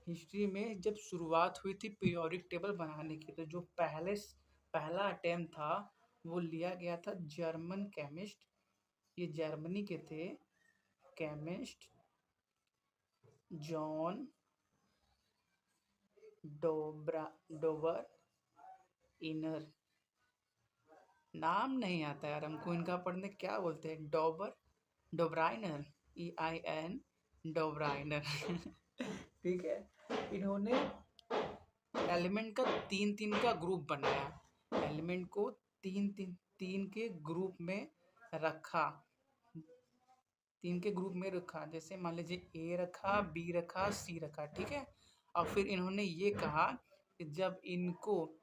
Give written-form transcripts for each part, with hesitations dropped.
History में जब शुरुआत हुई थी पीरियोडिक टेबल बनाने की, तो जो पहला अटेम्प्ट था वो लिया गया था जर्मन केमिस्ट, ये जर्मनी के थे, केमिस्ट जॉन डोबर इनर। नाम नहीं आता यार हमको इनका पढ़ने, क्या बोलते हैं, डोब्राइनर, EIN डोब्राइनर। ठीक है। इन्होंने एलिमेंट का तीन का ग्रुप बनाया, एलिमेंट को तीन के ग्रुप में रखा, जैसे मान लीजिए A रखा, B रखा, C रखा, ठीक है। और फिर इन्होंने ये कहा कि जब इनको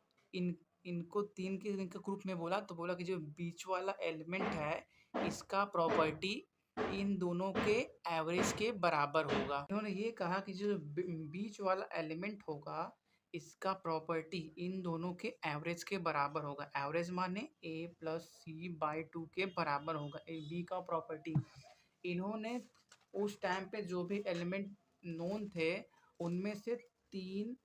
तीन के ग्रुप में बोला, तो बोला कि जो बीच वाला एलिमेंट है इसका प्रॉपर्टी इन दोनों के एवरेज के बराबर होगा। इन्होंने ये कहा कि जो बीच वाला एलिमेंट होगा इसका प्रॉपर्टी इन दोनों के एवरेज के बराबर होगा। एवरेज माने A+C/2 के बराबर होगा। B का प्रॉपर्टी, इन्होंने उस टाइम पे जो भी एलिमेंट नोन थे उनमें से तीन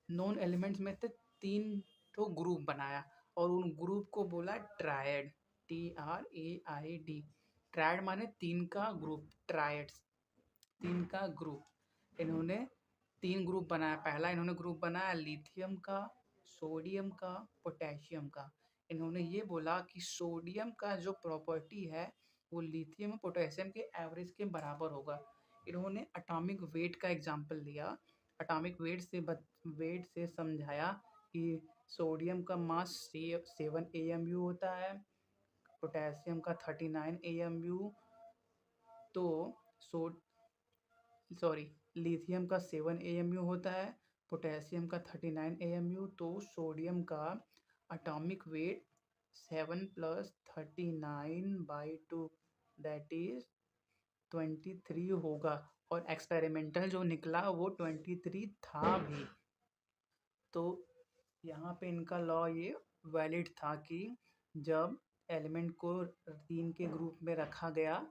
नोन एलिमेंट्स में से तीन तो ग्रुप बनाया और उन ग्रुप को बोला ट्रायड, TRAID। ट्रायड माने तीन का ग्रुप, ट्रायड्स तीन का ग्रुप। इन्होंने तीन ग्रुप बनाया। पहला इन्होंने ग्रुप बनाया लिथियम का, सोडियम का, पोटेशियम का। इन्होंने ये बोला कि सोडियम का जो प्रॉपर्टी है वो लिथियम और पोटेशियम के एवरेज के बराबर होगा। इन्होंने एटॉमिक वेट का एग्जांपल लिया, एटॉमिक वेट से समझाया कि सोडियम का मास 7 AMU होता है, पोटेशियम का 39 AMU, तो लिथियम का 7 AMU होता है, पोटेशियम का 39 AMU, तो सोडियम का एटॉमिक वेट 7 + 39/2 दैट इज 23 होगा। और एक्सपेरिमेंटल जो निकला वो 23 था भी। तो यहाँ पे इनका लॉ ये वैलिड था कि जब एलिमेंट को तीन के ग्रुप में रखा गया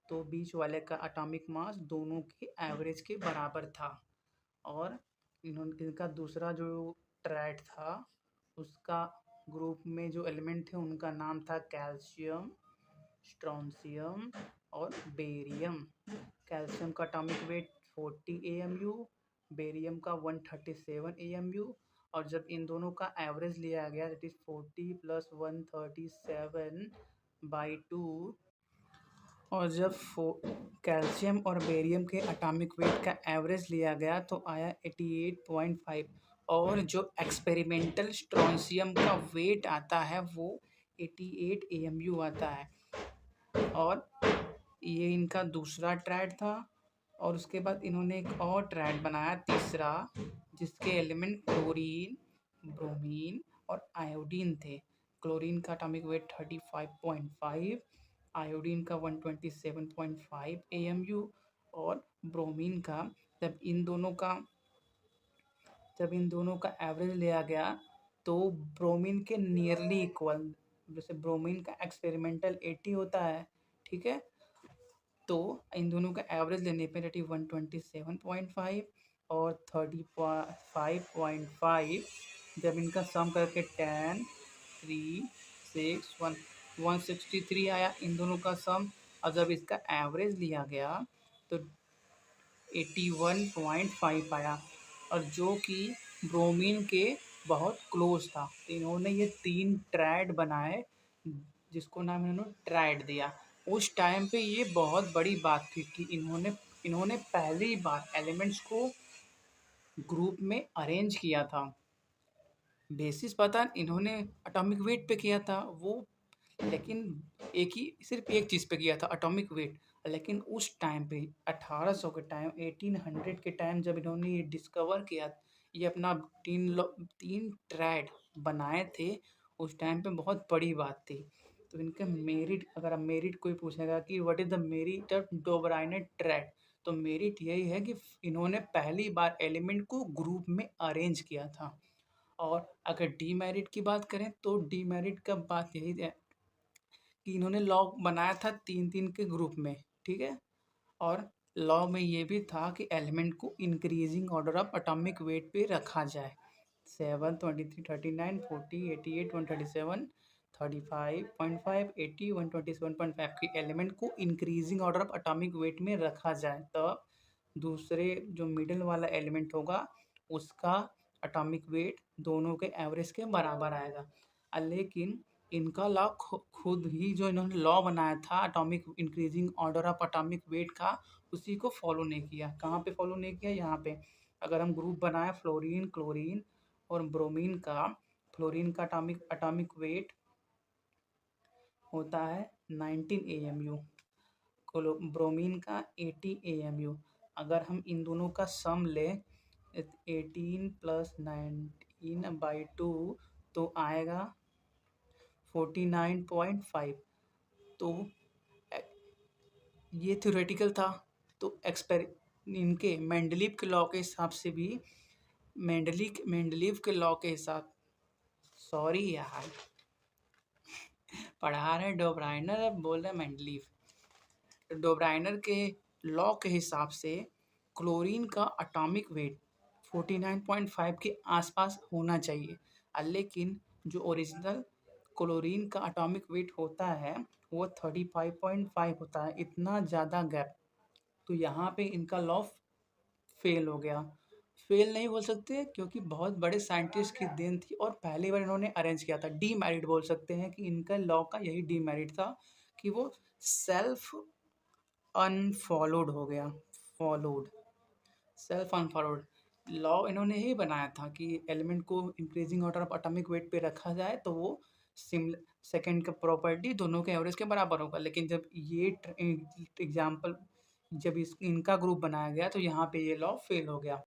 तो बीच वाले का एटॉमिक मास दोनों के एवरेज के बराबर था। और इनका दूसरा जो ट्रायड था उसका ग्रुप में जो एलिमेंट थे उनका नाम था कैल्शियम, स्ट्रोंशियम और बेरियम। कैल्शियम का एटॉमिक वेट 40 AMU, बेरियम का 137 AMU। और जब इन दोनों का एवरेज लिया गया दैट इज 40 + 137/2, और जब कैल्शियम और बेरियम के एटॉमिक वेट का एवरेज लिया गया तो आया 88.5। और जो एक्सपेरिमेंटल स्ट्रोंशियम का वेट आता है वो 88 AMU आता है। और ये इनका दूसरा ट्रायड था। और उसके बाद इन्होंने एक और ट्रायड बनाया तीसरा, जिसके एलिमेंट क्लोरीन, ब्रोमीन और आयोडीन थे। क्लोरीन का एटॉमिक वेट 35.5, आयोडीन का 127.5 AMU, और ब्रोमीन का जब इन दोनों का एवरेज लिया गया तो ब्रोमीन के नियरली इक्वल, जैसे ब्रोमीन का एक्सपेरिमेंटल 80 होता है, ठीक है, तो इन दोनों का एवरेज लेने पे 127.5 और 35.5, जब इनका सम करके 10, 3, 6, 163 आया इन दोनों का सम। और जब इसका एवरेज लिया गया तो 81.5 आया, और जो कि ब्रोमीन के बहुत क्लोज था। तो इन्होंने ये तीन ट्रायड बनाए जिसको नाम इन्होंने ट्रायड दिया। उस टाइम पे ये बहुत बड़ी बात थी कि इन्होंने पहली बार एलिमेंट्स को ग्रुप में अरेंज किया था। बेसिस पता इन्होंने एटॉमिक वेट पे किया था वो, लेकिन सिर्फ एक चीज़ पे किया था, एटॉमिक वेट। लेकिन उस टाइम पे 1800 के टाइम, 1800 के टाइम जब इन्होंने ये डिस्कवर किया, ये अपना तीन ट्रायड बनाए थे, उस टाइम पे बहुत बड़ी बात थी। तो इनका मेरिट, अगर अब मेरिट कोई पूछेगा कि what is the merit of Dobereiner triad, तो मेरिट यही है कि इन्होंने पहली बार एलिमेंट को ग्रुप में अरेंज किया था। और अगर डीमेरिट की बात करें तो डीमेरिट का बात यही है कि इन्होंने लॉ बनाया था तीन के ग्रुप में, ठीक है, और लॉ में ये भी था कि एलिमेंट को increasing order of atomic weight पे रखा जाए। 7, 23, 39, 40, 88, 137, 35.5, 80, 127.5 के एलिमेंट को increasing order of atomic weight में रखा जाए, तब दूसरे जो मिडिल वाला एलिमेंट होगा उसका एटॉमिक वेट दोनों के एवरेज के बराबर आएगा। लेकिन इनका लॉ खुद ही जो इन्होंने लॉ बनाया था atomic increasing order of atomic weight का, उसी को फॉलो नहीं किया। कहाँ पे फॉलो नहीं किया? यहाँ पे अगर हम ग्रुप बनाए फ्लोरीन, क्लोरीन और ब्रोमीन का, फ्लोरीन का एटॉमिक वेट होता है 19 AMU, ब्रोमीन का 80 AMU। अगर हम इन दोनों का सम लें 18 + 19/2 तो आएगा 49.5। तो ये थ्योरेटिकल था। तो इनके मेंडलीव के लॉ के हिसाब से भी मेंडलीव के लॉ के हिसाब, सॉरी यार, पढ़ा रहे डोब्राइनर, अब बोल रहे मेंडलीव। डोब्राइनर के लॉ के हिसाब से क्लोरीन का एटॉमिक वेट 49.5 के आसपास होना चाहिए, लेकिन जो ओरिजिनल क्लोरीन का एटॉमिक वेट होता है वो 35.5 होता है। इतना ज़्यादा गैप, तो यहाँ पे इनका लॉ फेल हो गया। फेल नहीं बोल सकते क्योंकि बहुत बड़े साइंटिस्ट की देन थी और पहली बार इन्होंने अरेंज किया था। डीमेरिट बोल सकते हैं कि इनका लॉ का यही डीमेरिट था कि वो सेल्फ अनफॉलोड हो गया। सेल्फ अनफॉलोड लॉ इन्होंने ही बनाया था कि एलिमेंट को increasing order of atomic weight पे रखा जाए तो वो सिमिलर सेकेंड का प्रॉपर्टी दोनों के एवरेज के बराबर होगा। लेकिन जब ये एग्जाम्पल, जब इनका ग्रुप बनाया गया तो यहाँ पे ये लॉ फेल हो गया।